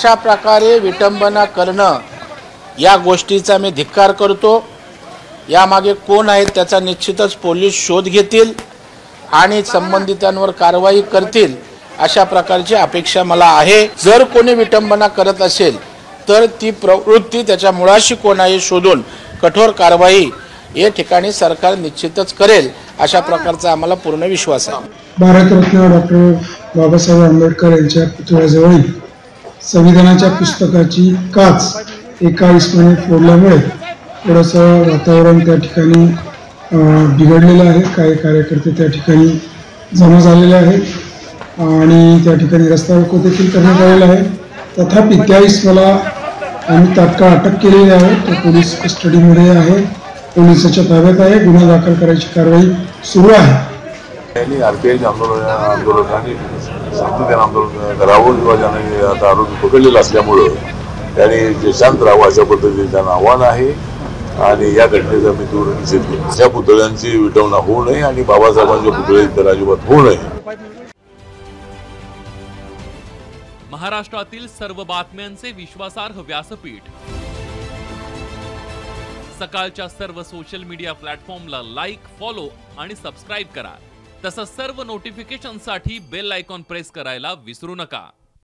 अशा प्रकारे विटंबना करणं या गोष्टीचा मी धिक्कार करतो। यामागे कोण आहे त्याचा निश्चितच पोलीस शोध घेतील आणि संबंधितांवर कारवाई करतील अशा प्रकारची अपेक्षा मला आहे। जर कोणी विटंबना करत असेल तर ती प्रवृत्ती त्याच्या मुळाशी कोण आहे शोधून कठोर कारवाई या ठिकाणी सरकार निश्चितच करेल अशा प्रकारचा आम्हाला पूर्ण विश्वास आहे। भारतरत्न डॉक्टर बाबासाहेब आंबेडकर यांच्या पुतळ्याजवळील संविधानाच्या पुस्तकाची काच एका इसमाने फोडल्यामुळे थोडंसं वातावरण त्या ठिकाणी बिघडलेलं आहे। काही कार्यकर्ते त्या ठिकाणी जमा झालेले आहेत आणि त्या ठिकाणी रस्ता रोको देखील करण्यात आलेला आहे। तथापि त्या इसमाला आम्ही तात्काळ अटक केलेली आहे। तो पोलीस कस्टडीमध्ये आहे, पोलिसाच्या ताब्यात आहे। गुन्हा दाखल करायची कारवाई सुरू आहे। आरपीआयच्या आंदोलकांनी शांततेने आंदोलन करावं किंवा ज्यांनी आता आरोपी पकडलेला असल्यामुळं त्यांनी शांत राहावं अशा पद्धतीने त्यांना आव्हान आहे आणि या घटनेचा मी तीव्र निषेध करतो। त्या पुतळ्यांची विटंबना होऊ नये आणि बाबासाहेबांच्या पुतळे तर अजिबात होऊ नये। महाराष्ट्रातील सर्व बातम्यांचे विश्वासार्ह व्यासपीठ सकाळच्या सर्व सोशल मीडिया प्लॅटफॉर्मला लाईक, फॉलो आणि सबस्क्राईब करा। तसंच सर्व नोटिफिकेशनसाठी बेल आयकॉन प्रेस करायला विसरू नका।